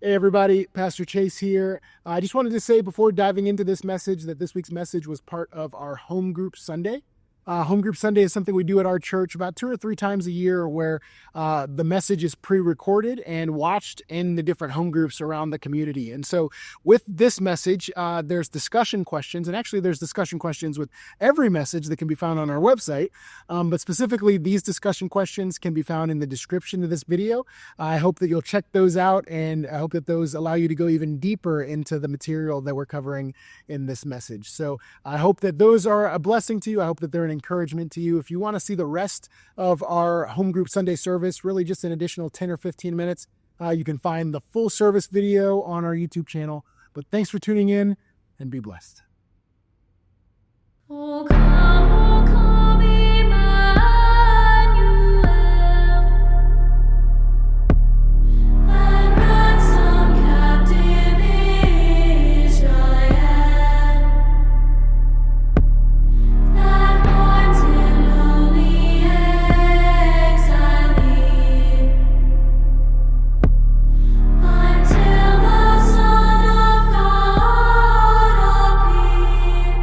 Hey everybody, Pastor Chase here. I just wanted to say before diving into this message that this week's message was part of our Home Group Sunday. Home Group Sunday is something we do at our church about 2 or 3 times a year where the message is pre-recorded and watched in the different home groups around the community. And so with this message, there's discussion questions, and actually there's discussion questions with every message that can be found on our website. But specifically, these discussion questions can be found in the description of this video. I hope that you'll check those out, and I hope that those allow you to go even deeper into the material that we're covering in this message. So I hope that those are a blessing to you. I hope that they're an encouragement to you. If you want to see the rest of our Home Group Sunday service, really just an additional 10 or 15 minutes, you can find the full service video on our YouTube channel. But thanks for tuning in, and be blessed. O come, Emmanuel, and ransom captive Israel, that mourns in lonely exile here, until the Son of God appear.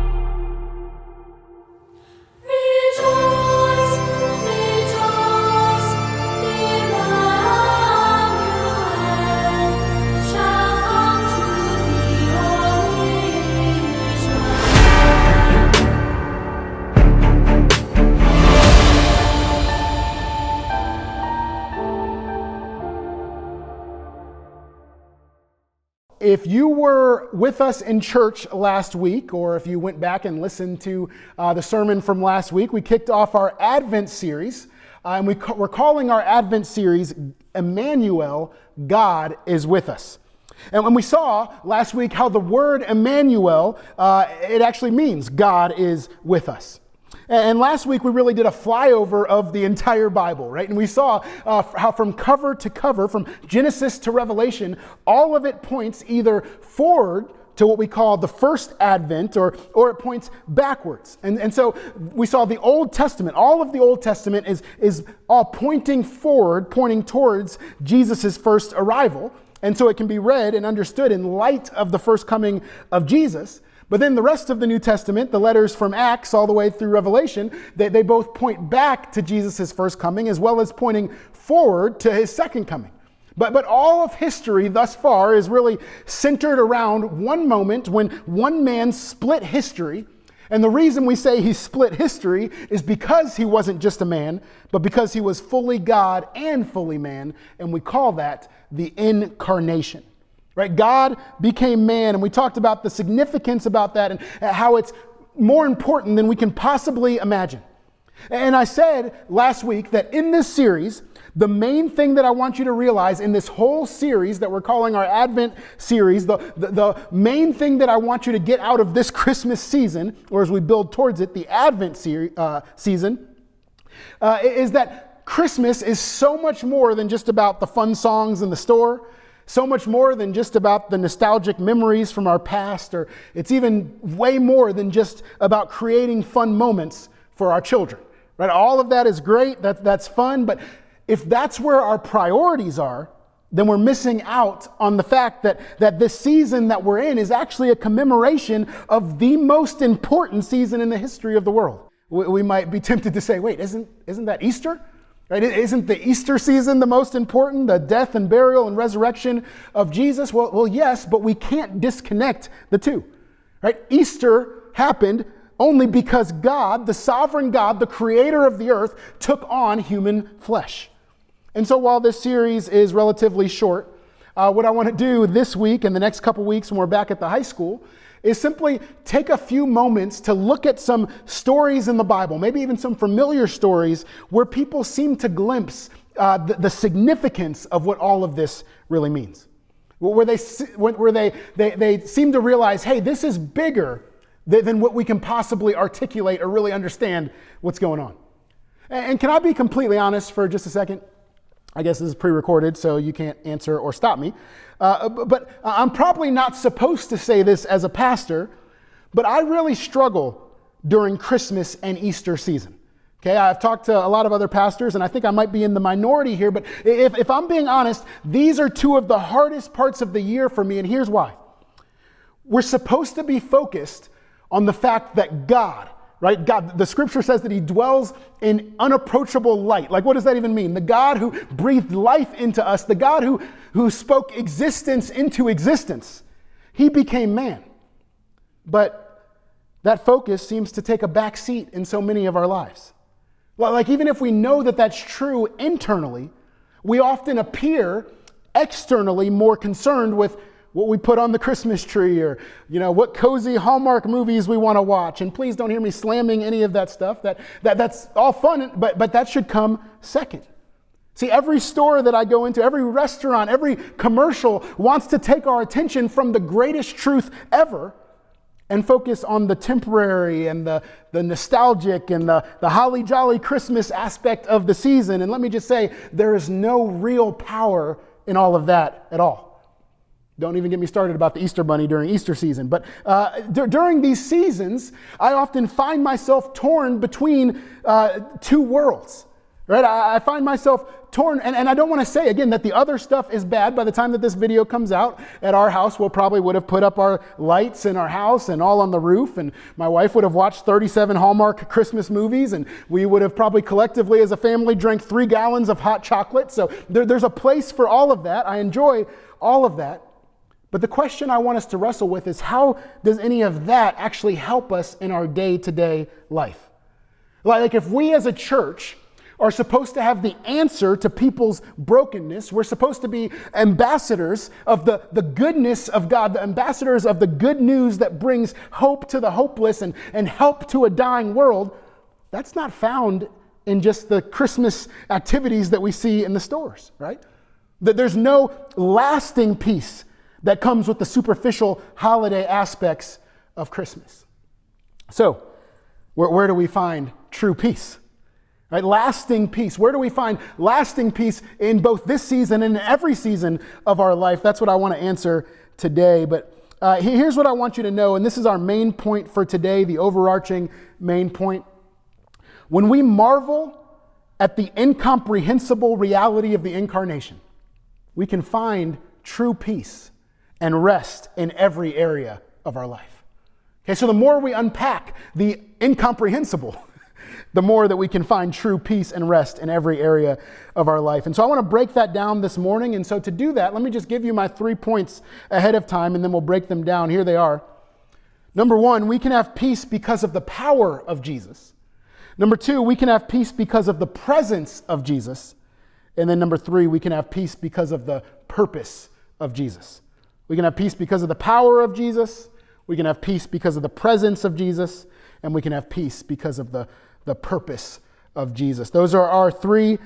Rejoice, rejoice, Emmanuel shall come to thee, O Israel. If you were with us in church last week, or if you went back and listened to the sermon from last week, we kicked off our Advent series, and we're calling our Advent series, Emmanuel, God is with us. And when we saw last week how the word Emmanuel, it actually means God is with us. And last week we really did a flyover of the entire Bible, right? And we saw how from cover to cover, from Genesis to Revelation, all of it points either forward to what we call the first Advent, or it points backwards. And so we saw the Old Testament. All of the Old Testament is all pointing forward, pointing towards Jesus' first arrival. And so it can be read and understood in light of the first coming of Jesus. But then the rest of the New Testament, the letters from Acts all the way through Revelation, they both point back to Jesus' first coming as well as pointing forward to his second coming. But all of history thus far is really centered around one moment when one man split history. And the reason we say he split history is because he wasn't just a man, but because he was fully God and fully man. And we call that the incarnation. Right? God became man, and we talked about the significance about that and how it's more important than we can possibly imagine. And I said last week that in this series, the main thing that I want you to realize in this whole series that we're calling our Advent series, the main thing that I want you to get out of this Christmas season, or as we build towards it, the Advent season, is that Christmas is so much more than just about the fun songs in the store. So much more than just about the nostalgic memories from our past, or it's even way more than just about creating fun moments for our children, right? All of that is great, that's fun, but if that's where our priorities are, then we're missing out on the fact that this season that we're in is actually a commemoration of the most important season in the history of the world. We might be tempted to say, wait, isn't that Easter? Right? Isn't the Easter season the most important, the death and burial and resurrection of Jesus? Well, yes, but we can't disconnect the two. Right? Easter happened only because God, the sovereign God, the creator of the earth, took on human flesh. And so while this series is relatively short, what I want to do this week and the next couple weeks when we're back at the high school is simply take a few moments to look at some stories in the Bible, maybe even some familiar stories where people seem to glimpse the significance of what all of this really means. Where they seem to realize, hey, this is bigger than what we can possibly articulate or really understand what's going on. And can I be completely honest for just a second? I guess this is pre-recorded, so you can't answer or stop me. But I'm probably not supposed to say this as a pastor, but I really struggle during Christmas and Easter season. Okay, I've talked to a lot of other pastors, and I think I might be in the minority here, but if I'm being honest, these are two of the hardest parts of the year for me, and here's why. We're supposed to be focused on the fact that God, right? God, the scripture says that he dwells in unapproachable light. Like, what does that even mean? The God who breathed life into us, the God who spoke existence into existence. He became man. But that focus seems to take a back seat in so many of our lives. Like, even if we know that that's true internally, we often appear externally more concerned with what we put on the Christmas tree, or, what cozy Hallmark movies we want to watch. And please don't hear me slamming any of that stuff. That's all fun, but that should come second. See, every store that I go into, every restaurant, every commercial wants to take our attention from the greatest truth ever and focus on the temporary and the nostalgic and the holly jolly Christmas aspect of the season. And let me just say, there is no real power in all of that at all. Don't even get me started about the Easter Bunny during Easter season. But during these seasons, I often find myself torn between two worlds. Right? I find myself torn, and I don't want to say, again, that the other stuff is bad. By the time that this video comes out, at our house, we'll probably would have put up our lights in our house and all on the roof, and my wife would have watched 37 Hallmark Christmas movies, and we would have probably collectively as a family drank 3 gallons of hot chocolate. So there's a place for all of that. I enjoy all of that. But the question I want us to wrestle with is, how does any of that actually help us in our day-to-day life? Like, if we as a church are supposed to have the answer to people's brokenness, we're supposed to be ambassadors of the goodness of God, the ambassadors of the good news that brings hope to the hopeless and help to a dying world, that's not found in just the Christmas activities that we see in the stores, right? That there's no lasting peace that comes with the superficial holiday aspects of Christmas. So, where do we find true peace? Right? Lasting peace. Where do we find lasting peace in both this season and in every season of our life? That's what I want to answer today. But here's what I want you to know, and this is our main point for today, the overarching main point. When we marvel at the incomprehensible reality of the incarnation, we can find true peace and rest in every area of our life. Okay, so the more we unpack the incomprehensible, the more that we can find true peace and rest in every area of our life. And so I want to break that down this morning. And so to do that, let me just give you my 3 points ahead of time, and then we'll break them down. Here they are. Number 1, we can have peace because of the power of Jesus. Number 2, we can have peace because of the presence of Jesus. And then number 3, we can have peace because of the purpose of Jesus. We can have peace because of the power of Jesus. We can have peace because of the presence of Jesus. And we can have peace because of the purpose of Jesus. Those are our 3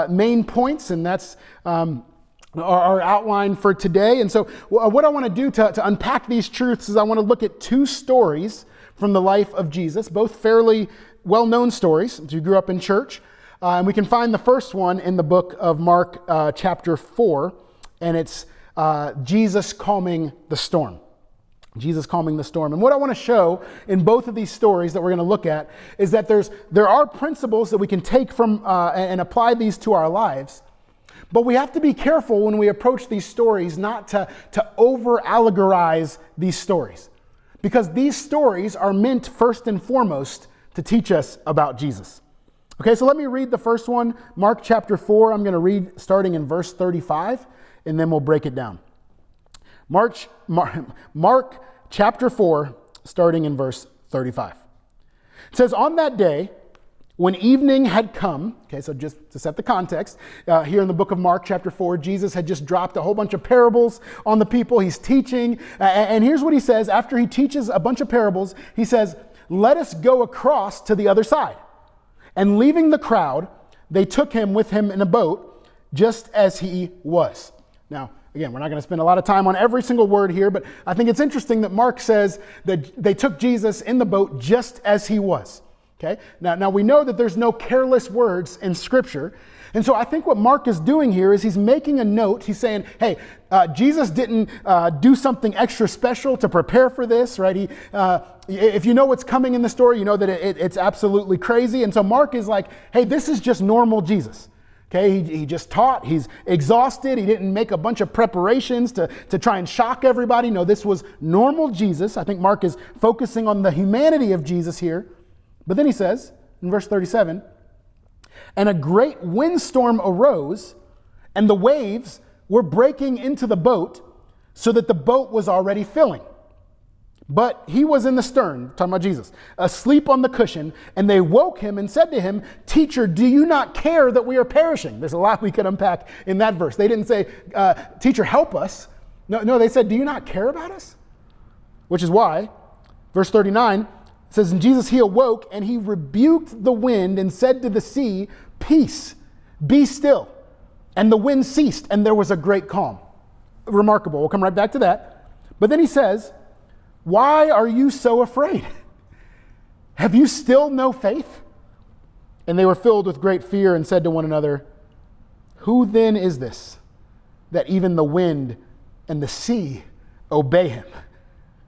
main points, and that's our outline for today. And so what I want to do to unpack these truths is I want to look at 2 stories from the life of Jesus, both fairly well-known stories if you grew up in church. And we can find the first one in the book of Mark chapter 4, and it's Jesus calming the storm. Jesus calming the storm. And what I want to show in both of these stories that we're going to look at is that there are principles that we can take from and apply these to our lives. But we have to be careful when we approach these stories not to over-allegorize these stories. Because these stories are meant first and foremost to teach us about Jesus. Okay, so let me read the first one, Mark chapter 4. I'm going to read starting in verse 35, and then we'll break it down. Mark chapter 4, starting in verse 35. It says, on that day, when evening had come, okay, so just to set the context, here in the book of Mark chapter 4, Jesus had just dropped a whole bunch of parables on the people. He's teaching, and here's what he says. After he teaches a bunch of parables, he says, let us go across to the other side. And leaving the crowd, they took him with him in a boat, just as he was. Now, again, we're not going to spend a lot of time on every single word here, but I think it's interesting that Mark says that they took Jesus in the boat just as he was. Okay? Now we know that there's no careless words in Scripture, And so I think what Mark is doing here is he's making a note. He's saying, hey, Jesus didn't do something extra special to prepare for this, right? If you know what's coming in the story, you know that it's absolutely crazy. And so Mark is like, hey, this is just normal Jesus. Okay, he just taught, he's exhausted, he didn't make a bunch of preparations to try and shock everybody. No, this was normal Jesus. I think Mark is focusing on the humanity of Jesus here. But then he says, in verse 37, and a great windstorm arose, and the waves were breaking into the boat, so that the boat was already filling. But he was in the stern, talking about Jesus, asleep on the cushion, and they woke him and said to him, Teacher, do you not care that we are perishing? There's a lot we could unpack in that verse. They didn't say, Teacher, help us. No, they said, do you not care about us? Which is why, verse 39 says, and Jesus, he awoke, and he rebuked the wind and said to the sea, Peace, be still. And the wind ceased, and there was a great calm. Remarkable. We'll come right back to that. But then he says, why are you so afraid? Have you still no faith? And they were filled with great fear and said to one another, who then is this, that even the wind and the sea obey him?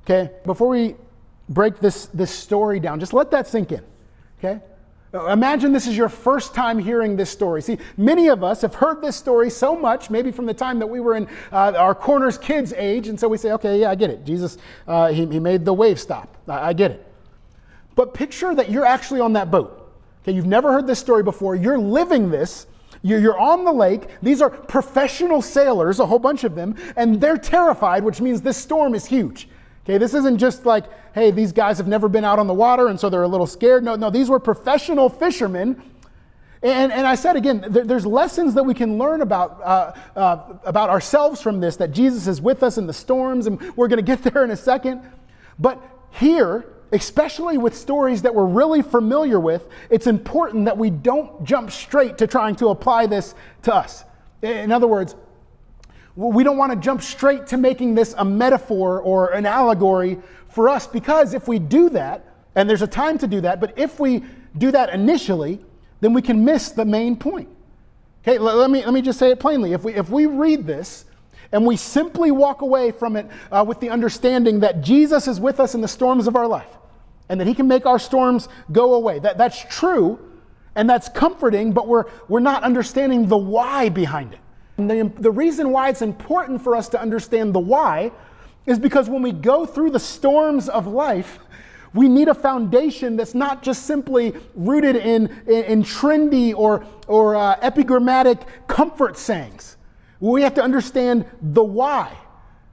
Okay, before we break this story down, just let that sink in, okay? Imagine this is your first time hearing this story. See, many of us have heard this story so much, maybe from the time that we were in our Corners kids age, and so we say, okay, yeah, I get it. Jesus, he made the wave stop. I get it. But picture that you're actually on that boat. Okay, you've never heard this story before. You're living this. You're on the lake. These are professional sailors, a whole bunch of them, and they're terrified, which means this storm is huge. Okay, this isn't just like, hey, these guys have never been out on the water and so they're a little scared. No, these were professional fishermen. And I said again, there's lessons that we can learn about ourselves from this, that Jesus is with us in the storms, and we're going to get there in a second. But here, especially with stories that we're really familiar with, it's important that we don't jump straight to trying to apply this to us. In other words, we don't want to jump straight to making this a metaphor or an allegory for us, because if we do that, and there's a time to do that, but if we do that initially, then we can miss the main point. Okay, let me just say it plainly. If we read this and we simply walk away from it with the understanding that Jesus is with us in the storms of our life and that he can make our storms go away, that's true and that's comforting, but we're not understanding the why behind it. And the reason why it's important for us to understand the why is because when we go through the storms of life, we need a foundation that's not just simply rooted in trendy or epigrammatic comfort sayings. We have to understand the why.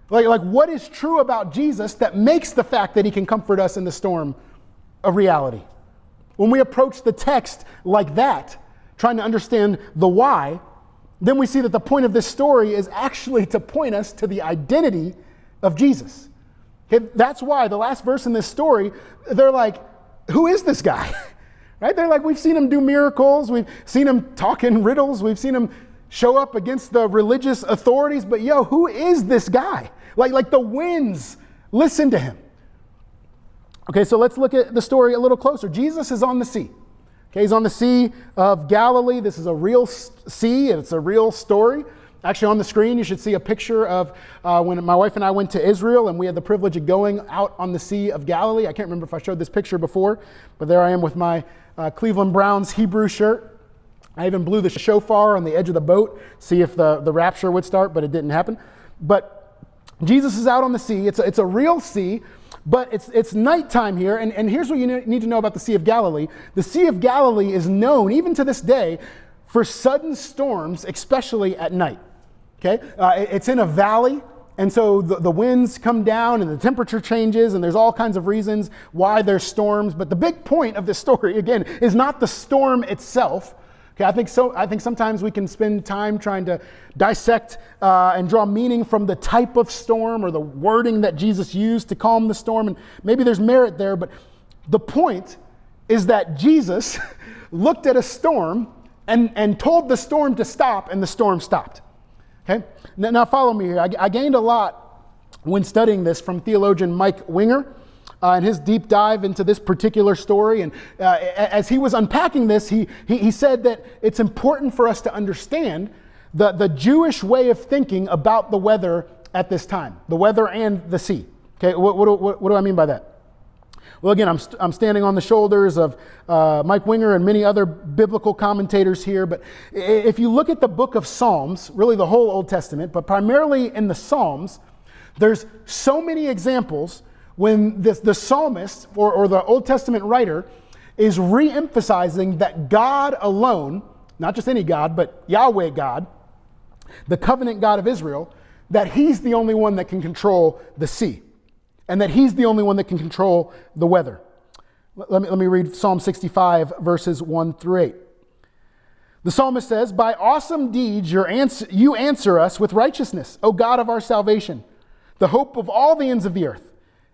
Like what is true about Jesus that makes the fact that he can comfort us in the storm a reality. When we approach the text like that, trying to understand the why, then we see that the point of this story is actually to point us to the identity of Jesus. Okay, that's why the last verse in this story, they're like, who is this guy? Right? They're like, we've seen him do miracles, we've seen him talk in riddles, we've seen him show up against the religious authorities, but who is this guy? Like the winds listen to him. Okay, so let's look at the story a little closer. Jesus is on the sea. Okay, he's on the Sea of Galilee. This is a real sea, and it's a real story. Actually, on the screen, you should see a picture of when my wife and I went to Israel, and we had the privilege of going out on the Sea of Galilee. I can't remember if I showed this picture before, but there I am with my Cleveland Browns Hebrew shirt. I even blew the shofar on the edge of the boat, see if the rapture would start, but it didn't happen. But Jesus is out on the sea. It's a real sea. But it's nighttime here, and here's what you need to know about the Sea of Galilee. The Sea of Galilee is known, even to this day, for sudden storms, especially at night. Okay, it's in a valley, and so the winds come down and the temperature changes, and there's all kinds of reasons why there's storms. But the big point of this story, again, is not the storm itself. Okay, I think sometimes we can spend time trying to dissect and draw meaning from the type of storm or the wording that Jesus used to calm the storm, and maybe there's merit there, but the point is that Jesus looked at a storm and told the storm to stop, and the storm stopped. Okay, now follow me here. I gained a lot when studying this from theologian Mike Winger. and his deep dive into this particular story. And as he was unpacking this, he said that it's important for us to understand the Jewish way of thinking about the weather at this time, the weather and the sea. Okay, what do I mean by that? Well, again, I'm standing on the shoulders of Mike Winger and many other biblical commentators here, but if you look at the book of Psalms, really the whole Old Testament, but primarily in the Psalms, there's so many examples when the psalmist or the Old Testament writer is re-emphasizing that God alone, not just any God, but Yahweh God, the covenant God of Israel, that he's the only one that can control the sea. And that he's the only one that can control the weather. Let me read Psalm 65, verses 1 through 8. The psalmist says, "By awesome deeds you answer us with righteousness, O God of our salvation, the hope of all the ends of the earth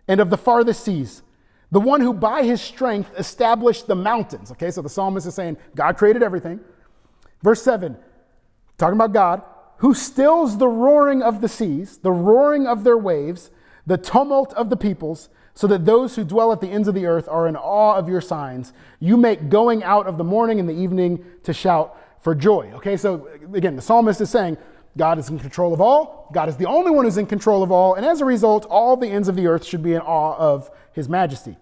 and of the farthest seas, the one who by his strength established the mountains." Okay, so the psalmist is saying God created everything. Verse 7, talking about God, "who stills the roaring of the seas, the roaring of their waves, the tumult of the peoples, so that those who dwell at the ends of the earth are in awe of your signs. You make going out of the morning and the evening to shout for joy." Okay, so again, the psalmist is saying God is in control of all. God is the only one who's in control of all. And as a result, all the ends of the earth should be in awe of his majesty.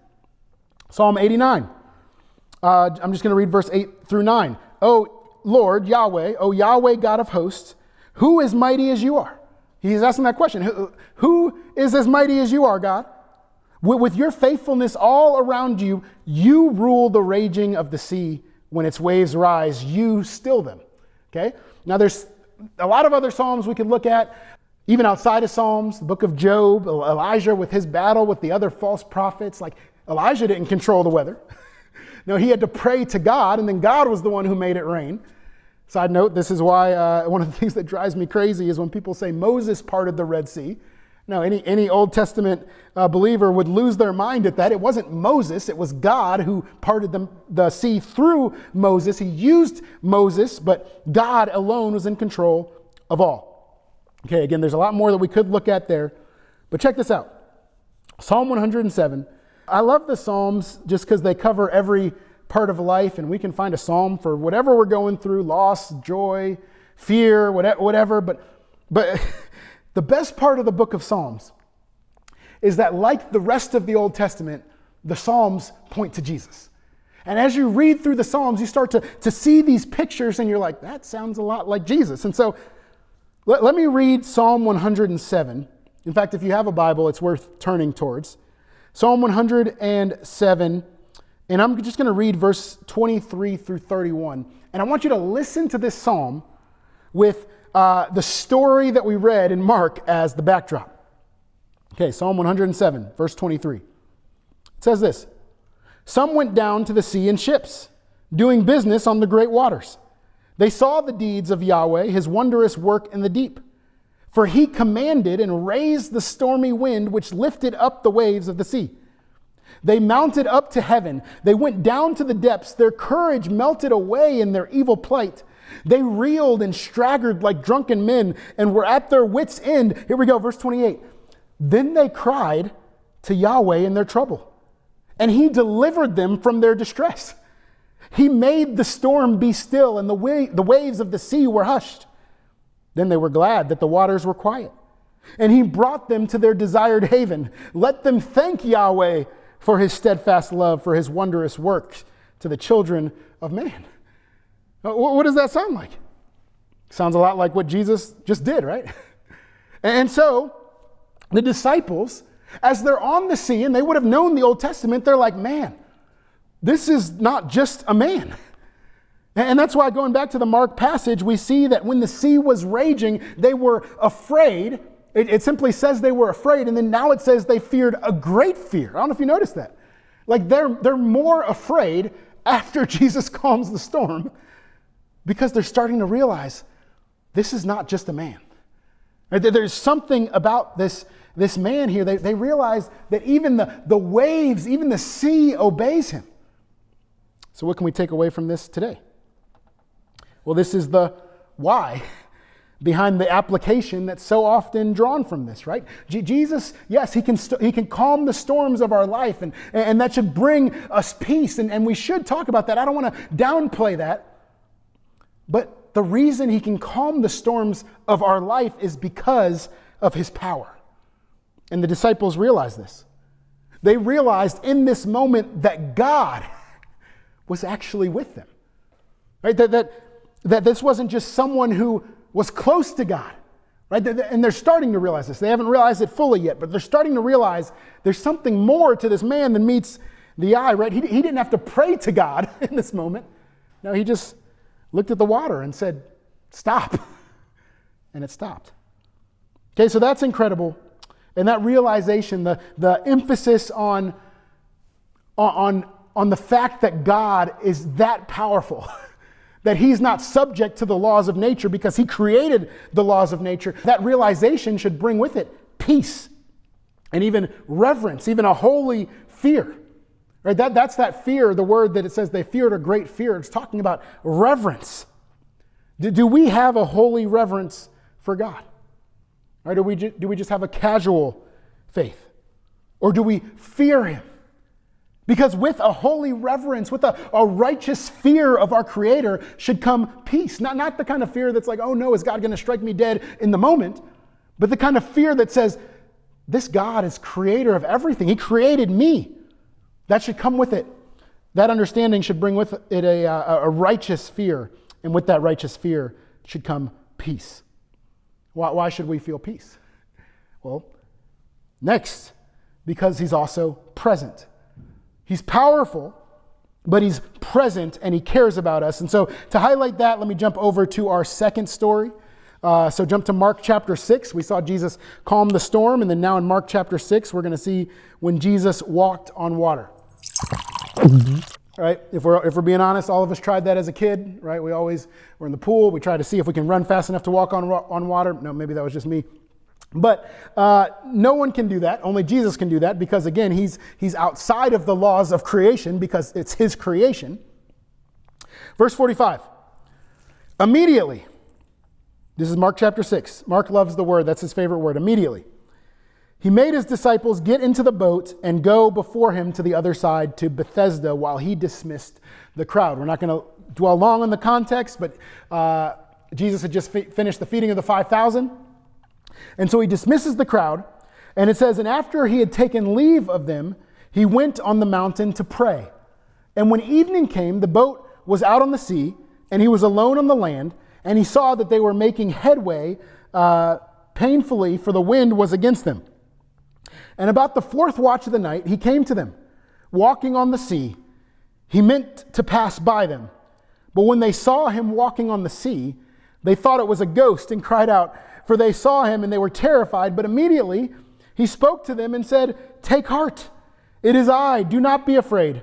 Psalm 89. I'm just going to read verse 8 through 9. "O Lord, Yahweh, O Yahweh God of hosts, who is mighty as you are?" He's asking that question. Who is as mighty as you are, God? With your faithfulness all around you, you rule the raging of the sea. When its waves rise, you still them. Okay? Now there's a lot of other Psalms we could look at, even outside of Psalms, the book of Job, Elijah with his battle with the other false prophets. Like Elijah didn't control the weather. No, he had to pray to God, and then God was the one who made it rain. Side note, this is why one of the things that drives me crazy is when people say Moses parted the Red Sea. No, any Old Testament believer would lose their mind at that. It wasn't Moses, it was God who parted the sea through Moses. He used Moses, but God alone was in control of all. Okay, again, there's a lot more that we could look at there, but check this out. Psalm 107. I love the Psalms just because they cover every part of life, and we can find a psalm for whatever we're going through, loss, joy, fear, whatever. But the best part of the book of Psalms is that, like the rest of the Old Testament, the Psalms point to Jesus. And as you read through the Psalms, you start to see these pictures, and you're like, that sounds a lot like Jesus. And so let me read Psalm 107. In fact, if you have a Bible, it's worth turning towards. Psalm 107. And I'm just going to read verse 23 through 31. And I want you to listen to this psalm with the story that we read in Mark as the backdrop. Okay, Psalm 107, verse 23. It says this: "Some went down to the sea in ships, doing business on the great waters. They saw the deeds of Yahweh, his wondrous work in the deep. For he commanded and raised the stormy wind, which lifted up the waves of the sea. They mounted up to heaven. They went down to the depths. Their courage melted away in their evil plight. They reeled and staggered like drunken men and were at their wits' end." Here we go, verse 28. "Then they cried to Yahweh in their trouble, and he delivered them from their distress. He made the storm be still, and the waves of the sea were hushed. Then they were glad that the waters were quiet, and he brought them to their desired haven. Let them thank Yahweh for his steadfast love, for his wondrous works to the children of man." What does that sound like? Sounds a lot like what Jesus just did, right? And so the disciples, as they're on the sea, and they would have known the Old Testament, they're like, man, this is not just a man. And that's why, going back to the Mark passage, we see that when the sea was raging, they were afraid. It simply says they were afraid, and then now it says they feared a great fear. I don't know if you noticed that. Like they're more afraid after Jesus calms the storm because they're starting to realize this is not just a man. There's something about this man here. They realize that even the waves, even the sea obeys him. So what can we take away from this today? Well, this is the why behind the application that's so often drawn from this, right? Jesus, yes, he can calm the storms of our life, and that should bring us peace, and we should talk about that. I don't want to downplay that. But the reason he can calm the storms of our life is because of his power. And the disciples realized this. They realized in this moment that God was actually with them. Right? That this wasn't just someone who was close to God. Right? And they're starting to realize this. They haven't realized it fully yet, but they're starting to realize there's something more to this man than meets the eye. Right? He didn't have to pray to God in this moment. No, he just looked at the water and said, "Stop." And it stopped. Okay, so that's incredible. And that realization, the emphasis on the fact that God is that powerful, that he's not subject to the laws of nature because he created the laws of nature, that realization should bring with it peace and even reverence, even a holy fear. Right? That's that fear, the word that it says they feared a great fear. It's talking about reverence. Do we have a holy reverence for God? Or do we just have a casual faith? Or do we fear him? Because with a holy reverence, with a righteous fear of our Creator should come peace. Not the kind of fear that's like, oh no, is God going to strike me dead in the moment? But the kind of fear that says, this God is creator of everything. He created me. That should come with it. That understanding should bring with it a righteous fear. And with that righteous fear should come peace. Why should we feel peace? Well, next, because he's also present. He's powerful, but he's present and he cares about us. And so to highlight that, let me jump over to our second story. So jump to Mark chapter 6. We saw Jesus calm the storm. And then now in Mark chapter 6, we're going to see when Jesus walked on water. All right, if we're being honest, all of us tried that as a kid, right? We're in the pool. We try to see if we can run fast enough to walk on water. No, maybe that was just me. But no one can do that. Only Jesus can do that because, again, he's outside of the laws of creation because it's his creation. Verse 45. Immediately. This is Mark chapter 6. Mark loves the word. That's his favorite word. Immediately. He made his disciples get into the boat and go before him to the other side to Bethesda while he dismissed the crowd. We're not going to dwell long on the context, but Jesus had just finished the feeding of the 5,000. And so he dismisses the crowd. And it says, and after he had taken leave of them, he went on the mountain to pray. And when evening came, the boat was out on the sea, and he was alone on the land, and he saw that they were making headway painfully, for the wind was against them. And about the fourth watch of the night, he came to them, walking on the sea. He meant to pass by them. But when they saw him walking on the sea, they thought it was a ghost and cried out, for they saw him and they were terrified. But immediately he spoke to them and said, "Take heart, it is I, do not be afraid."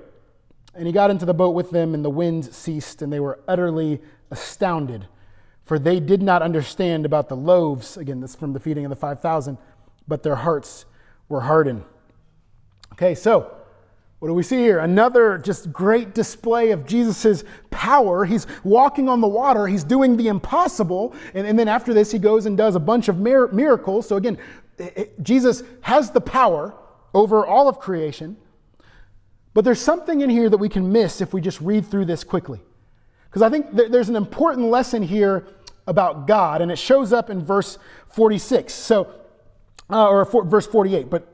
And he got into the boat with them, and the wind ceased, and they were utterly astounded, for they did not understand about the loaves. Again, this is from the feeding of the 5,000, but their hearts were hardened. Okay, so what do we see here? Another just great display of Jesus's power. He's walking on the water. He's doing the impossible. And then after this, he goes and does a bunch of miracles. So again, Jesus has the power over all of creation. But there's something in here that we can miss if we just read through this quickly. Because I think there's an important lesson here about God, and it shows up in verse 46. Verse 48, but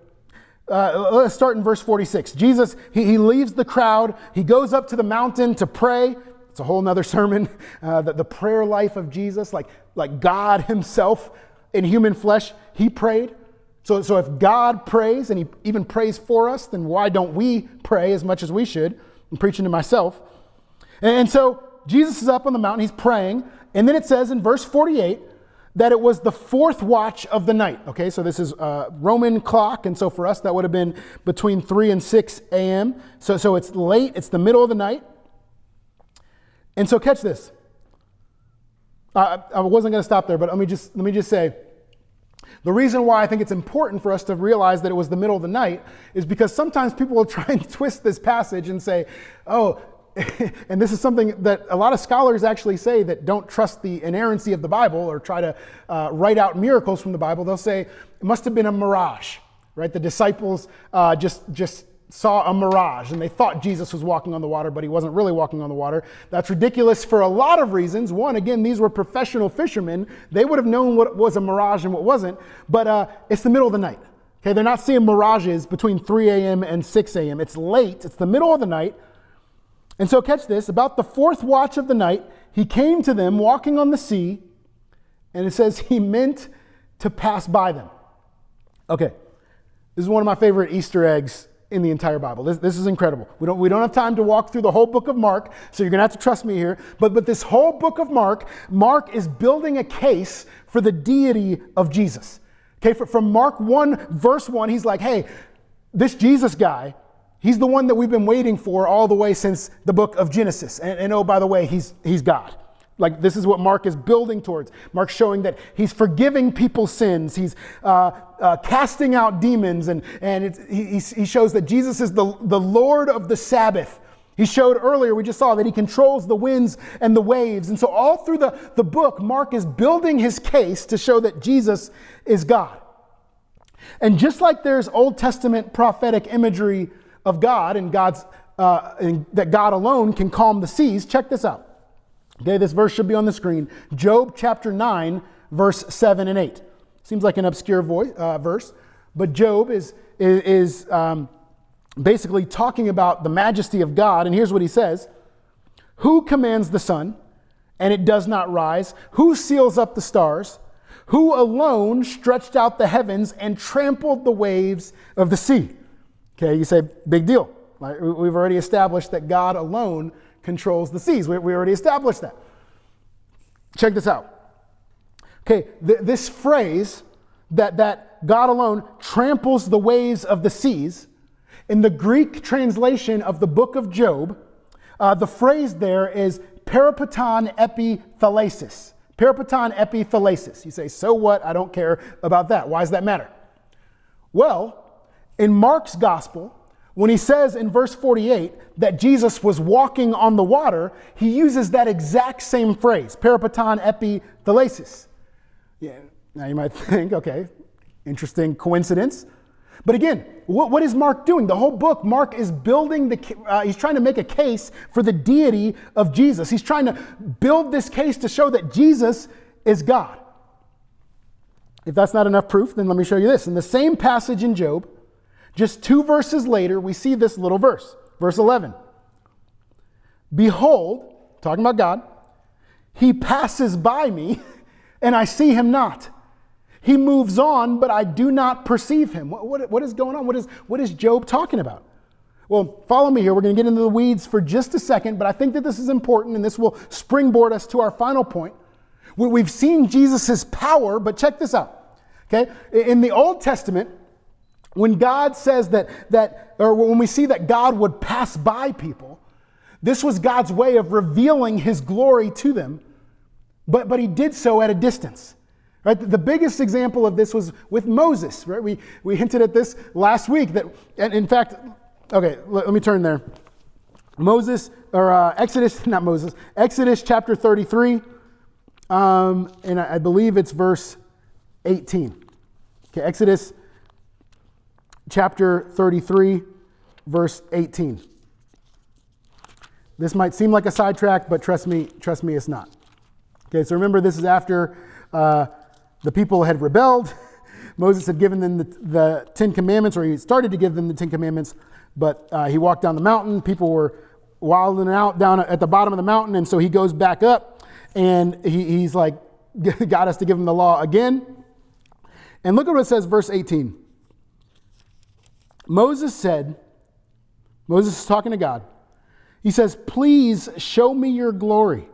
let's start in verse 46. Jesus, he leaves the crowd. He goes up to the mountain to pray. It's a whole nother sermon. The prayer life of Jesus, like God himself in human flesh, he prayed. So if God prays and he even prays for us, then why don't we pray as much as we should? I'm preaching to myself. And so Jesus is up on the mountain. He's praying. And then it says in verse 48, that it was the fourth watch of the night. Okay, so this is Roman clock, and so for us that would have been between 3 and 6 a.m. So it's late, it's the middle of the night. And so catch this. I wasn't going to stop there, but let me just say, the reason why I think it's important for us to realize that it was the middle of the night is because sometimes people will try and twist this passage and say, oh, and this is something that a lot of scholars actually say that don't trust the inerrancy of the Bible or try to write out miracles from the Bible. They'll say it must have been a mirage, right? The disciples just saw a mirage and they thought Jesus was walking on the water, but he wasn't really walking on the water. That's ridiculous for a lot of reasons. One, again, these were professional fishermen. They would have known what was a mirage and what wasn't, but it's the middle of the night. Okay, they're not seeing mirages between 3 a.m. and 6 a.m. It's late. It's the middle of the night. And so catch this, about the fourth watch of the night, he came to them walking on the sea, and it says he meant to pass by them. Okay, this is one of my favorite Easter eggs in the entire Bible. This is incredible. We don't have time to walk through the whole book of Mark, so you're gonna have to trust me here. But this whole book of Mark is building a case for the deity of Jesus. Okay, from Mark 1, verse 1, he's like, hey, this Jesus guy, he's the one that we've been waiting for all the way since the book of Genesis. And oh, by the way, he's God. Like, this is what Mark is building towards. Mark's showing that he's forgiving people's sins. He's casting out demons. And he shows that Jesus is the Lord of the Sabbath. He showed earlier, we just saw that he controls the winds and the waves. And so all through the book, Mark is building his case to show that Jesus is God. And just like there's Old Testament prophetic imagery of God and that God alone can calm the seas, check this out. Okay, this verse should be on the screen. Job chapter 9, verse 7 and 8. Seems like an obscure verse, but Job is basically talking about the majesty of God. And here's what he says. Who commands the sun and it does not rise? Who seals up the stars? Who alone stretched out the heavens and trampled the waves of the sea? Okay, you say, big deal. We've already established that God alone controls the seas. We already established that. Check this out. Okay, this phrase that God alone tramples the waves of the seas, in the Greek translation of the book of Job, the phrase there is peripaton epi thalasis. Peripaton epi thalasis. You say, so what? I don't care about that. Why does that matter? Well, in Mark's gospel, when he says in verse 48 that Jesus was walking on the water, he uses that exact same phrase, peripaton epi thalasis. Yeah, now you might think, okay, interesting coincidence. But again, what is Mark doing? The whole book, Mark is building he's trying to make a case for the deity of Jesus. He's trying to build this case to show that Jesus is God. If that's not enough proof, then let me show you this. In the same passage in Job, just 2 verses later, we see this little verse, verse 11. Behold, talking about God, he passes by me and I see him not. He moves on, but I do not perceive him. What is going on? What is Job talking about? Well, follow me here. We're going to get into the weeds for just a second, but I think that this is important and this will springboard us to our final point. We've seen Jesus' power, but check this out. Okay? In the Old Testament, when God says or when we see that God would pass by people, this was God's way of revealing his glory to them, but he did so at a distance. Right? The biggest example of this was with Moses. Right? We hinted at this last week. And in fact, okay, let me turn there. Exodus chapter 33, and I believe it's verse 18. Okay, Exodus chapter 33, verse 18. This might seem like a sidetrack, but trust me, it's not. Okay, so remember, this is after the people had rebelled. Moses had given them the 10 Commandments, or he started to give them the 10 Commandments, but he walked down the mountain. People were wilding out down at the bottom of the mountain, and so he goes back up, and he's like, God has to give him the law again. And look at what it says, verse 18. Moses is talking to God. He says, please show me your glory.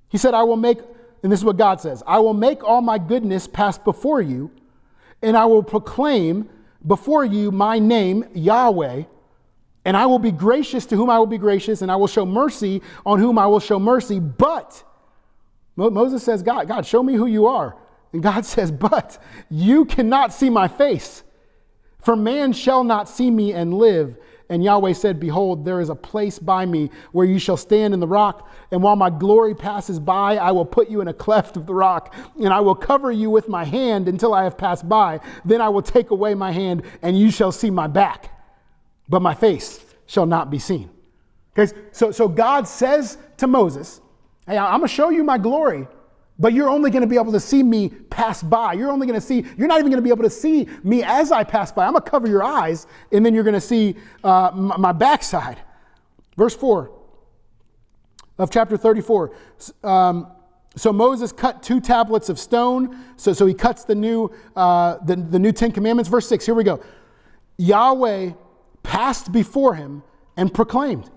He said, I will make, and this is what God says, I will make all my goodness pass before you, and I will proclaim before you my name, Yahweh, and I will be gracious to whom I will be gracious, and I will show mercy on whom I will show mercy. But, Moses says, God, show me who you are. And God says, but you cannot see my face, for man shall not see me and live. And Yahweh said, behold, there is a place by me where you shall stand in the rock. And while my glory passes by, I will put you in a cleft of the rock. And I will cover you with my hand until I have passed by. Then I will take away my hand and you shall see my back, but my face shall not be seen. Okay, so God says to Moses, hey, I'm going to show you my glory, but you're only going to be able to see me pass by. You're not even going to be able to see me as I pass by. I'm going to cover your eyes, and then you're going to see my backside. Verse 4 of chapter 34. So Moses cut 2 tablets of stone. So he cuts the new 10 commandments. Verse 6, here we go. Yahweh passed before him and proclaimed,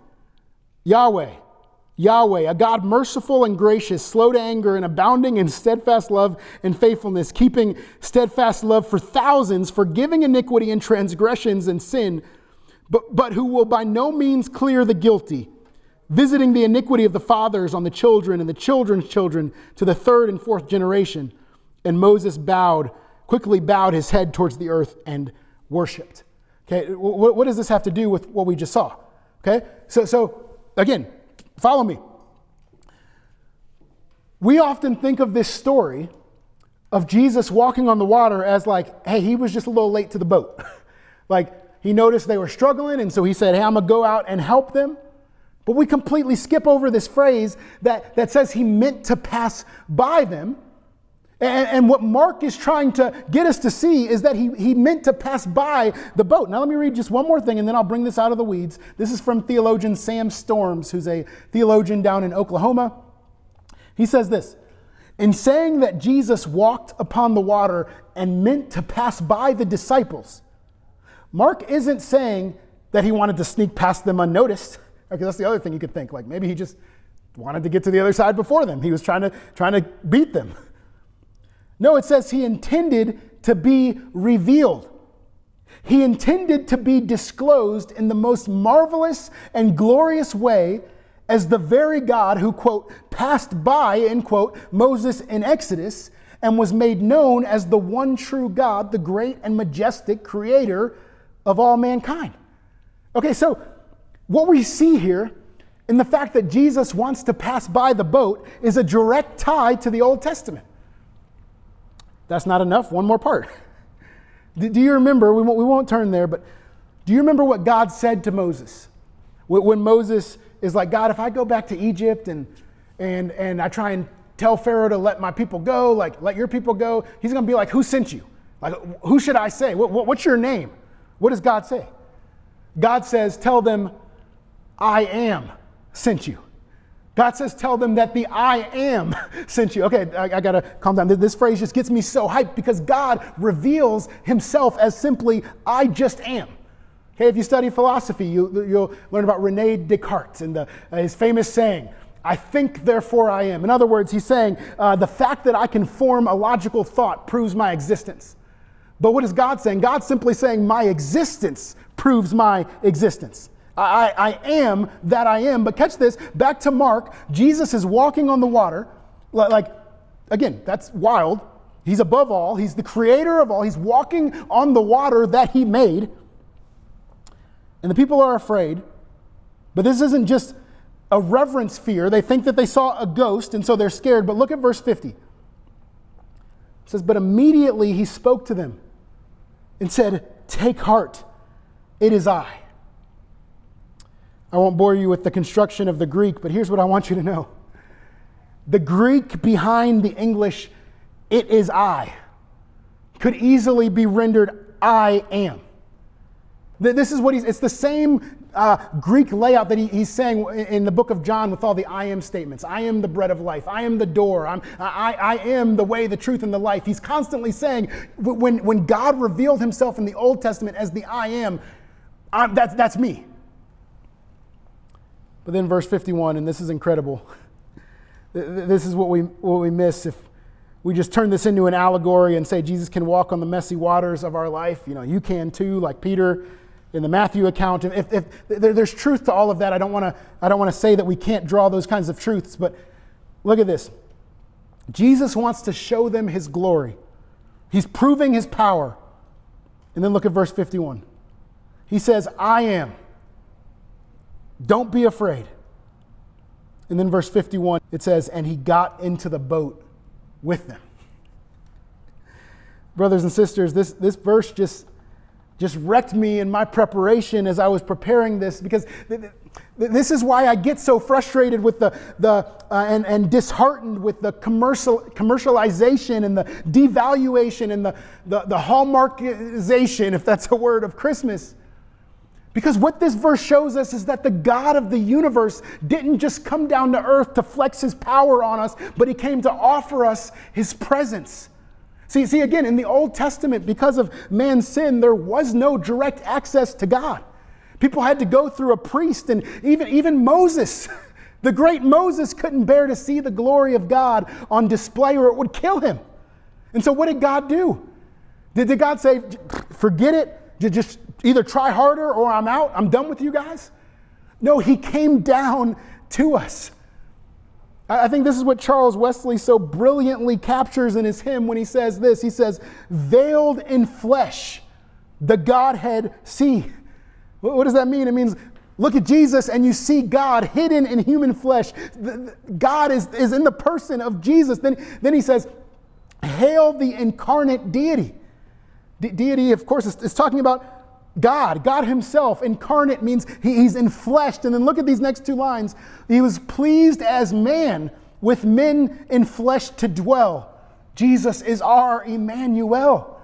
Yahweh, Yahweh, a God merciful and gracious, slow to anger and abounding in steadfast love and faithfulness, keeping steadfast love for thousands, forgiving iniquity and transgressions and sin, but who will by no means clear the guilty, visiting the iniquity of the fathers on the children and the children's children to the 3rd and 4th generation. And Moses quickly bowed his head towards the earth and worshiped. Okay, what does this have to do with what we just saw? Okay, so again, follow me. We often think of this story of Jesus walking on the water as like, hey, he was just a little late to the boat. Like he noticed they were struggling, and so he said, hey, I'm gonna go out and help them. But we completely skip over this phrase that says he meant to pass by them. And what Mark is trying to get us to see is that he meant to pass by the boat. Now let me read just one more thing and then I'll bring this out of the weeds. This is from theologian Sam Storms, who's a theologian down in Oklahoma. He says this, in saying that Jesus walked upon the water and meant to pass by the disciples, Mark isn't saying that he wanted to sneak past them unnoticed. Okay, that's the other thing you could think. Like maybe he just wanted to get to the other side before them. He was trying to beat them. No, it says he intended to be revealed. He intended to be disclosed in the most marvelous and glorious way as the very God who, quote, passed by, end quote, Moses in Exodus and was made known as the one true God, the great and majestic creator of all mankind. Okay, so what we see here in the fact that Jesus wants to pass by the boat is a direct tie to the Old Testament. That's not enough. One more part. Do you remember, we won't turn there, but do you remember what God said to Moses? When Moses is like, God, if I go back to Egypt and I try and tell Pharaoh to let my people go, like let your people go, he's going to be like, who sent you? Like, who should I say? What's your name? What does God say? God says, tell them, I am sent you. God says, tell them that the I am sent you. Okay, I got to calm down. This phrase just gets me so hyped because God reveals himself as simply, I just am. Okay, if you study philosophy, you'll learn about Rene Descartes and his famous saying, I think, therefore I am. In other words, he's saying, the fact that I can form a logical thought proves my existence. But what is God saying? God's simply saying, my existence proves my existence. I am that I am. But catch this, back to Mark, Jesus is walking on the water. Like, again, that's wild. He's above all. He's the creator of all. He's walking on the water that he made. And the people are afraid. But this isn't just a reverence fear. They think that they saw a ghost, and so they're scared. But look at verse 50. It says, but immediately he spoke to them and said, take heart, it is I. I won't bore you with the construction of the Greek, but here's what I want you to know. The Greek behind the English, it is I, could easily be rendered I am. This is what it's the same Greek layout that he's saying in the book of John with all the I am statements. I am the bread of life. I am the door. I am the way, the truth, and the life. He's constantly saying, when God revealed himself in the Old Testament as the I am, that's me. But then verse 51, and this is incredible. This is what we miss if we just turn this into an allegory and say Jesus can walk on the messy waters of our life. You know, you can too, like Peter in the Matthew account. And if there's truth to all of that, I don't want to say that we can't draw those kinds of truths. But look at this. Jesus wants to show them his glory. He's proving his power. And then look at verse 51. He says, I am Don't be afraid. And then verse 51, it says, and he got into the boat with them. Brothers and sisters, this verse just wrecked me in my preparation as I was preparing this, because this is why I get so frustrated with and disheartened with the commercialization and the devaluation and the hallmarkization, if that's a word, of Christmas. Because what this verse shows us is that the God of the universe didn't just come down to earth to flex his power on us, but he came to offer us his presence. See, again, in the Old Testament, because of man's sin, there was no direct access to God. People had to go through a priest, and even Moses, the great Moses, couldn't bear to see the glory of God on display or it would kill him. And so what did God do? Did God say, forget it, just either try harder or I'm out, I'm done with you guys? No, he came down to us. I think this is what Charles Wesley so brilliantly captures in his hymn when he says this. He says, veiled in flesh, the Godhead see. What does that mean? It means look at Jesus and you see God hidden in human flesh. God is in the person of Jesus. Then he says, hail the incarnate deity. Deity, of course, is talking about God himself. Incarnate means he's enfleshed. And then look at these next two lines. He was pleased as man with men in flesh to dwell. Jesus is our Emmanuel.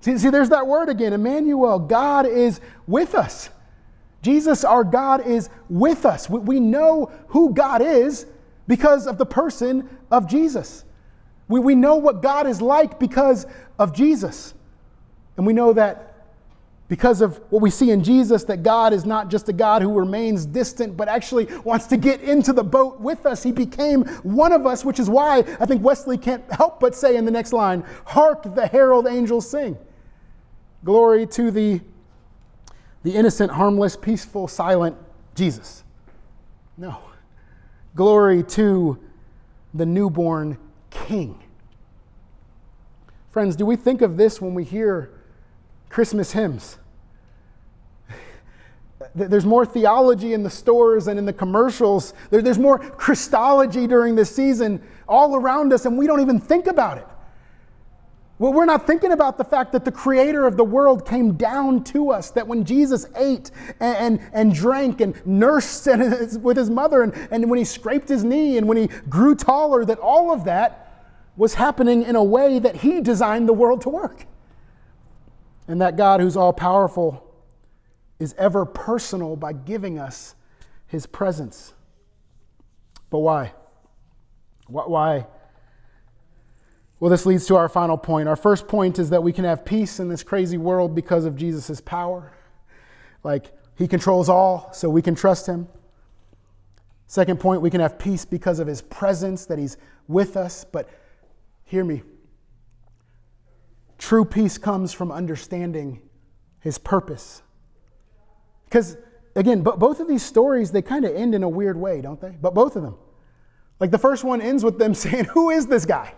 See, there's that word again, Emmanuel. God is with us. Jesus, our God, is with us. We know who God is because of the person of Jesus. We know what God is like because of Jesus. And we know that because of what we see in Jesus, that God is not just a God who remains distant, but actually wants to get into the boat with us. He became one of us, which is why I think Wesley can't help but say in the next line, hark the herald angels sing. Glory to the innocent, harmless, peaceful, silent Jesus. No. Glory to the newborn King. Friends, do we think of this when we hear Christmas hymns? There's more theology in the stores and in the commercials. There's more Christology during this season all around us, and we don't even think about it. Well, we're not thinking about the fact that the creator of the world came down to us, that when Jesus ate and drank and nursed with his mother, and when he scraped his knee and when he grew taller, that all of that was happening in a way that he designed the world to work. And that God who's all-powerful is ever personal by giving us his presence. But why? Why? Well, this leads to our final point. Our first point is that we can have peace in this crazy world because of Jesus' power. Like, he controls all, so we can trust him. Second point, we can have peace because of his presence, that he's with us. But hear me. True peace comes from understanding his purpose. Because, again, both of these stories, they kind of end in a weird way, don't they? But both of them. Like, the first one ends with them saying, who is this guy?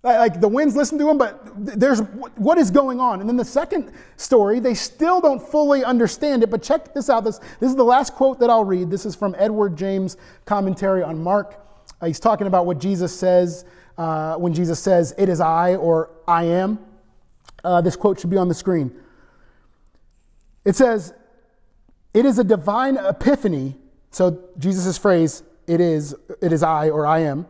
Like, the winds listen to him, but what is going on? And then the second story, they still don't fully understand it, but check this out. This is the last quote that I'll read. This is from Edward James' commentary on Mark. He's talking about what Jesus says when Jesus says, it is I, or I am. This quote should be on the screen. It says, it is a divine epiphany. So Jesus' phrase, it is I, or I am.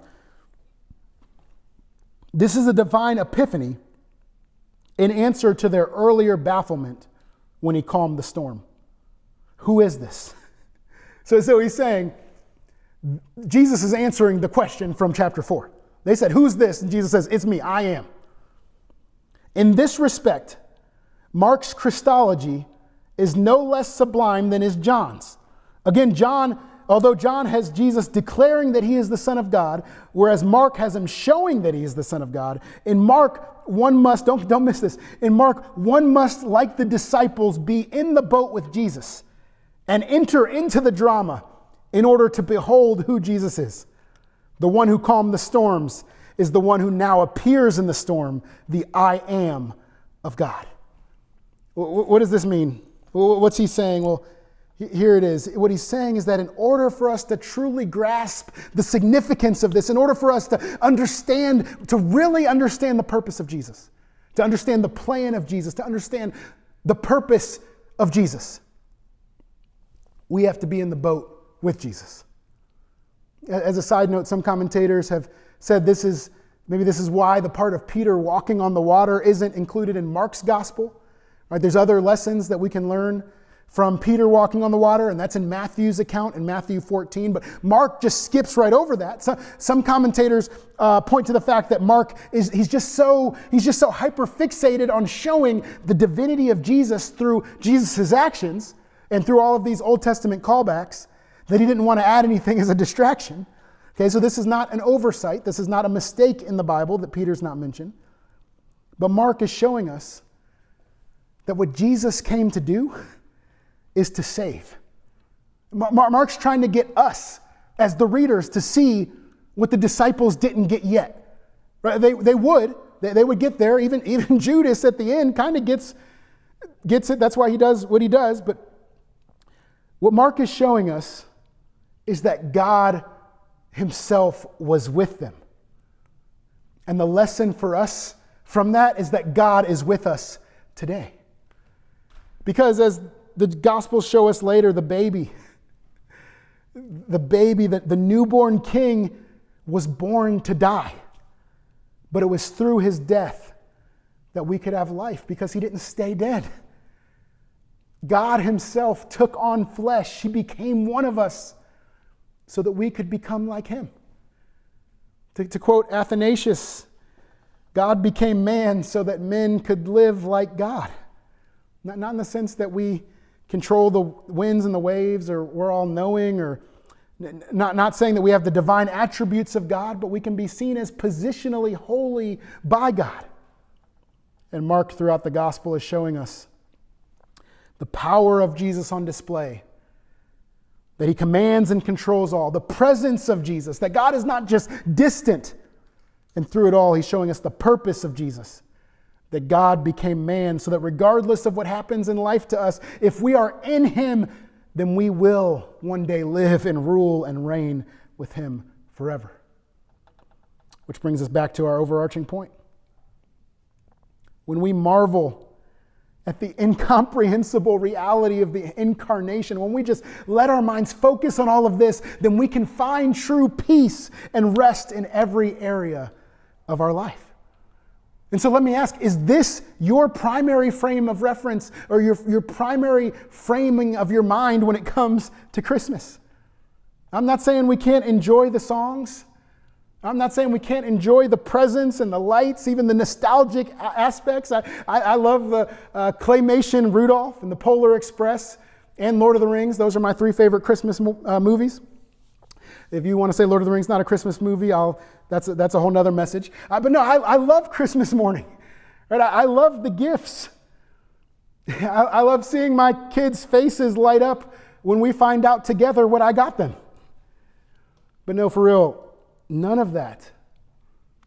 This is a divine epiphany in answer to their earlier bafflement when he calmed the storm. Who is this? So he's saying, Jesus is answering the question from chapter 4. They said, who's this? And Jesus says, it's me, I am. In this respect, Mark's Christology is no less sublime than is John's. Again, although John has Jesus declaring that he is the Son of God, whereas Mark has him showing that he is the Son of God, in Mark, one must, don't miss this, in Mark, one must, like the disciples, be in the boat with Jesus and enter into the drama in order to behold who Jesus is. The one who calmed the storms is the one who now appears in the storm, the I am of God. What does this mean? What's he saying? Well, Here it is. What he's saying is that in order for us to truly grasp the significance of this, in order for us to understand, to really understand the purpose of Jesus, to understand the plan of Jesus, to understand the purpose of Jesus, we have to be in the boat with Jesus. As a side note, some commentators have said this is why the part of Peter walking on the water isn't included in Mark's gospel. Right? There's other lessons that we can learn from Peter walking on the water, and that's in Matthew's account in Matthew 14, but Mark just skips right over that. Some commentators point to the fact that Mark he's just so hyper fixated on showing the divinity of Jesus through Jesus' actions and through all of these Old Testament callbacks that he didn't want to add anything as a distraction. Okay, so this is not an oversight. This is not a mistake in the Bible that Peter's not mentioned. But Mark is showing us that what Jesus came to do is to save. Mark's trying to get us as the readers to see what the disciples didn't get yet. Right? They would get there. Even Judas at the end kind of gets it. That's why he does what he does. But what Mark is showing us is that God himself was with them. And the lesson for us from that is that God is with us today. Because as the Gospels show us later, the newborn king was born to die. But it was through his death that we could have life because he didn't stay dead. God himself took on flesh. He became one of us so that we could become like him. To quote Athanasius, God became man so that men could live like God. Not in the sense that we control the winds and the waves, or we're all knowing, or not saying that we have the divine attributes of God, but we can be seen as positionally holy by God. And Mark throughout the gospel is showing us the power of Jesus on display, that he commands and controls all, the presence of Jesus, that God is not just distant, and through it all he's showing us the purpose of Jesus, that God became man so that regardless of what happens in life to us, if we are in him, then we will one day live and rule and reign with him forever. Which brings us back to our overarching point. When we marvel at the incomprehensible reality of the incarnation, when we just let our minds focus on all of this, then we can find true peace and rest in every area of our life. And so let me ask, is this your primary frame of reference or your primary framing of your mind when it comes to Christmas? I'm not saying we can't enjoy the songs. I'm not saying we can't enjoy the presents and the lights, even the nostalgic aspects. I love the claymation Rudolph and the Polar Express and Lord of the Rings. Those are my three favorite Christmas movies. If you want to say Lord of the Rings not a Christmas movie, that's a whole nother message. But no, I love Christmas morning. Right? I love the gifts. I love seeing my kids' faces light up when we find out together what I got them. But no, for real, none of that,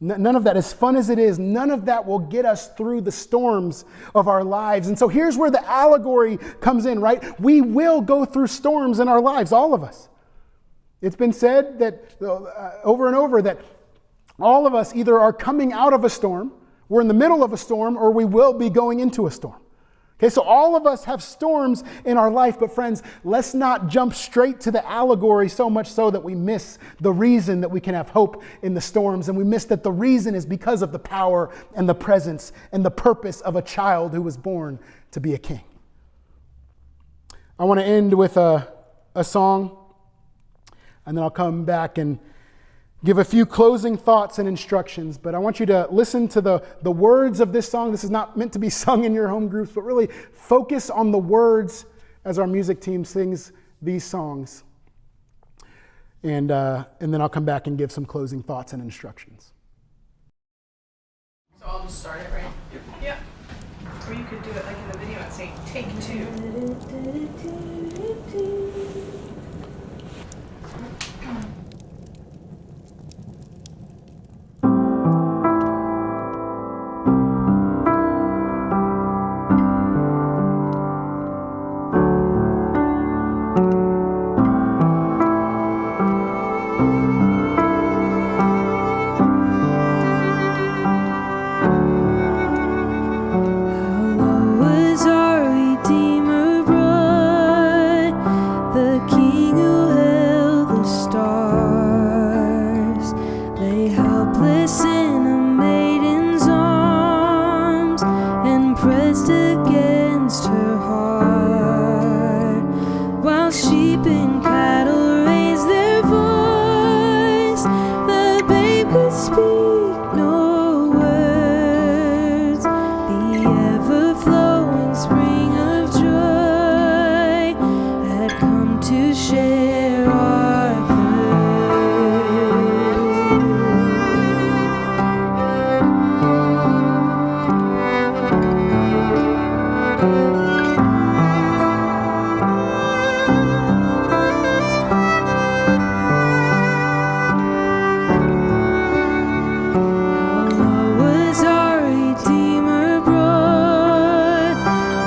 as fun as it is, none of that will get us through the storms of our lives. And so here's where the allegory comes in, right? We will go through storms in our lives, all of us. It's been said that over and over that all of us either are coming out of a storm, we're in the middle of a storm, or we will be going into a storm. Okay, so all of us have storms in our life, but friends, let's not jump straight to the allegory so much so that we miss the reason that we can have hope in the storms, and we miss that the reason is because of the power and the presence and the purpose of a child who was born to be a king. I want to end with a song, and then I'll come back and give a few closing thoughts and instructions. But I want you to listen to the words of this song. This is not meant to be sung in your home groups, but really focus on the words as our music team sings these songs. And then I'll come back and give some closing thoughts and instructions. So I'll just start it, right? Yep. Or you could do it like in the video and say, take two. Was our Redeemer brought,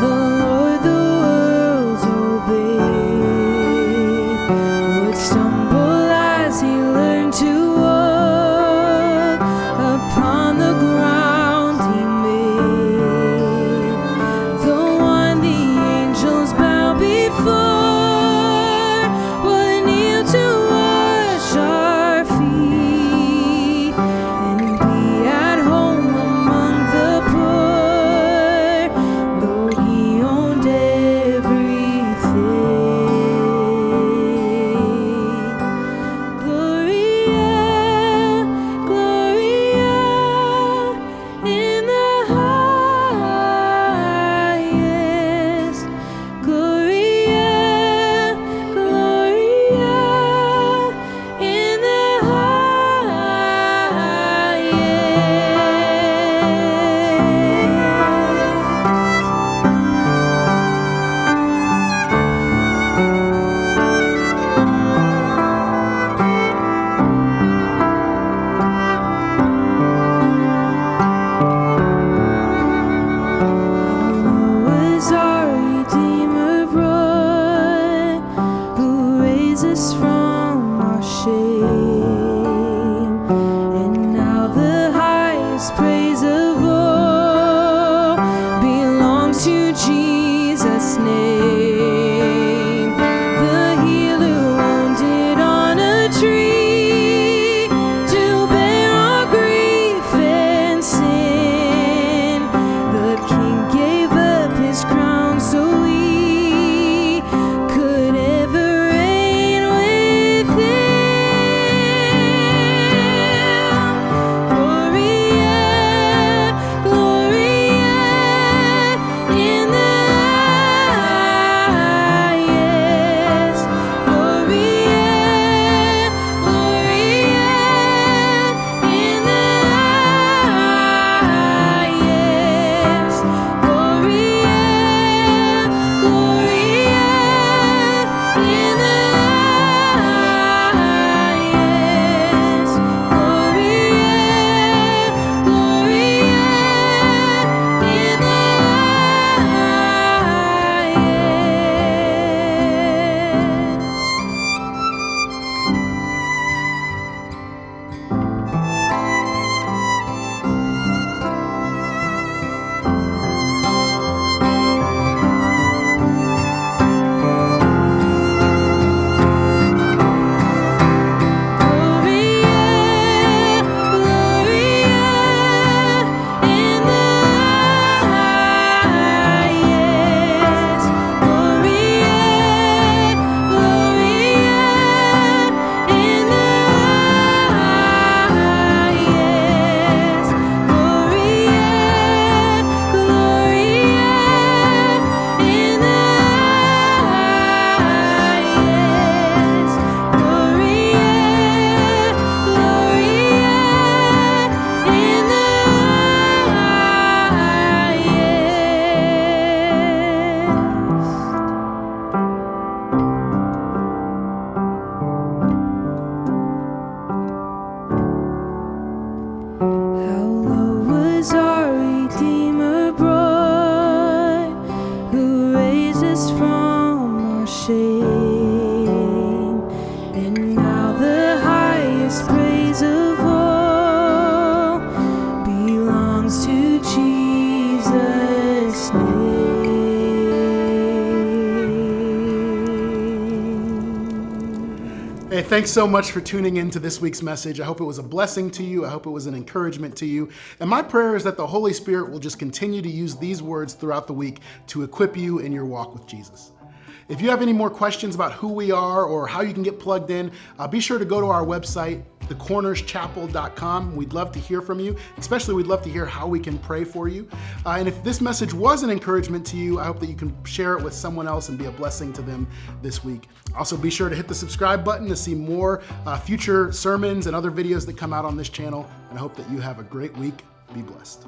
the Lord the world's obeyed, would stumble as he learned to walk upon the ground he made, the one the angels bow before, would kneel to wash our feet and be at home among the poor, though he owned everything. Gloria, Gloria, in the highest. Gloria, Gloria, in the was our Redeemer brought, who raised us from our shame, and now the highest praise of all belongs to Jesus' name, the healer wounded on a tree to bear our grief and sin. The King gave up his crown so we could ever reign with him. Gloria, Gloria, in the highest. Gloria, Gloria, in the highest. Gloria, Gloria, in the highest. Gloria, Gloria, in the highest. Gloria, Gloria, in the highest. Gloria, Gloria, in the highest. Gloria, Gloria, in the highest. Gloria, Gloria, in the highest. How low was our Redeemer brought, who raised us from our shame, and now the highest praise of all belongs to Jesus' name. Hey, thanks so much for tuning in to this week's message. I hope it was a blessing to you. I hope it was an encouragement to you. And my prayer is that the Holy Spirit will just continue to use these words throughout the week to equip you in your walk with Jesus. If you have any more questions about who we are or how you can get plugged in, be sure to go to our website, thecornerschapel.com. We'd love to hear from you. Especially, we'd love to hear how we can pray for you. And if this message was an encouragement to you, I hope that you can share it with someone else and be a blessing to them this week. Also, be sure to hit the subscribe button to see more future sermons and other videos that come out on this channel. And I hope that you have a great week. Be blessed.